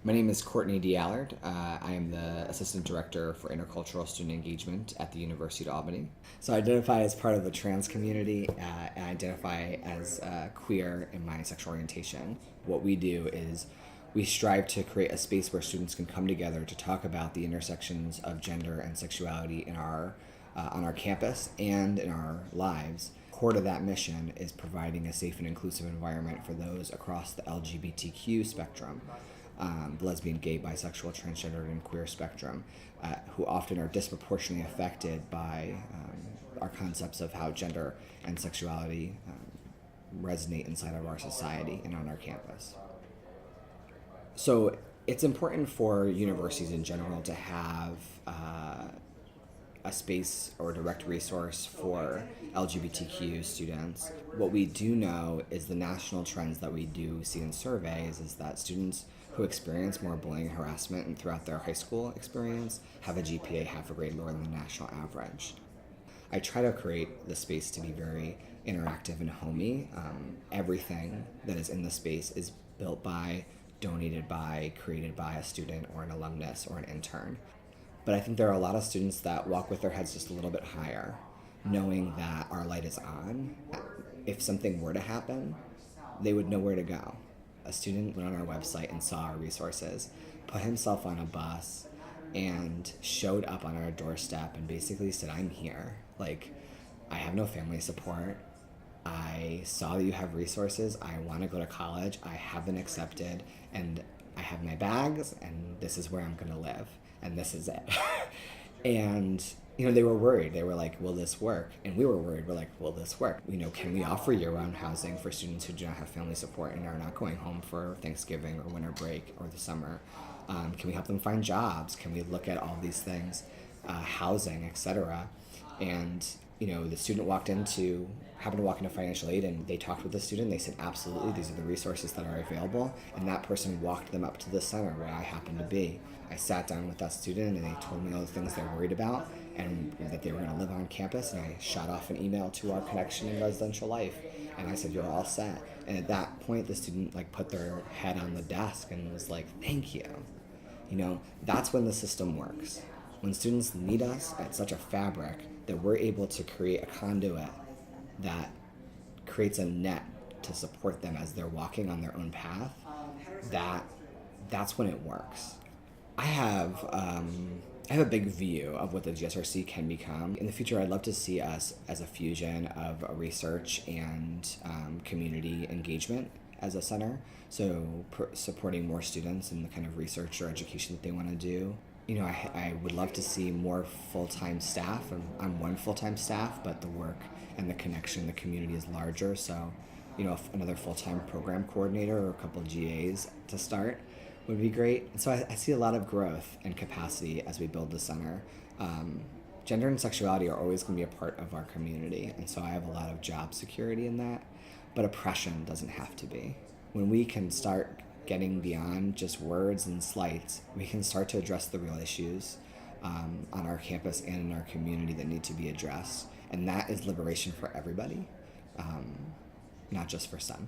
My name is Courtney D. Allard. I am the Assistant Director for Intercultural Student Engagement at the University of Albany. So I identify as part of the trans community and I identify as queer in my sexual orientation. What we do is we strive to create a space where students can come together to talk about the intersections of gender and sexuality in on our campus and in our lives. Core to that mission is providing a safe and inclusive environment for those across the LGBTQ spectrum, the lesbian, gay, bisexual, transgender, and queer spectrum, who often are disproportionately affected by our concepts of how gender and sexuality resonate inside of our society and on our campus. So it's important for universities in general to have a space or direct resource for LGBTQ students. What we do know is the national trends that we do see in surveys is that students who experience more bullying and harassment and throughout their high school experience have a GPA half a grade lower than the national average. I try to create the space to be very interactive and homey. Everything that is in the space is built by, donated by, created by a student or an alumnus or an intern. But I think there are a lot of students that walk with their heads just a little bit higher, knowing that our light is on. If something were to happen, they would know where to go. A student went on our website and saw our resources, put himself on a bus, and showed up on our doorstep and basically said, "I'm here. Like, I have no family support. I saw that you have resources. I want to go to college. I have been accepted, and I have my bags, and this is where I'm going to live, and this is it." And they were worried. They were like, "Will this work?" And we were worried. We're like, "Will this work? Can we offer year-round housing for students who do not have family support and are not going home for Thanksgiving or winter break or the summer? Can we help them find jobs? Can we look at all these things, housing, etc.?" And the student happened to walk into financial aid, and they talked with the student. They said, "Absolutely, these are the resources that are available." And that person walked them up to the center where I happened to be. I sat down with that student, and they told me all the things they're worried about and that they were going to live on campus. And I shot off an email to our connection in residential life, and I said, "You're all set." And at that point, the student put their head on the desk and was like, "Thank you." That's when the system works. When students need us at such a fabric that we're able to create a conduit that creates a net to support them as they're walking on their own path, that's when it works. I have a big view of what the GSRC can become. In the future, I'd love to see us as a fusion of research and community engagement as a center. So supporting more students in the kind of research or education that they want to do. I would love to see more full-time staff. I'm one full-time staff, but the work and the connection in the community is larger. So, another full-time program coordinator or a couple of GAs to start would be great. And so I see a lot of growth and capacity as we build the center. Gender and sexuality are always going to be a part of our community, and so I have a lot of job security in that, but oppression doesn't have to be. When we can start getting beyond just words and slights, we can start to address the real issues on our campus and in our community that need to be addressed. And that is liberation for everybody, not just for some.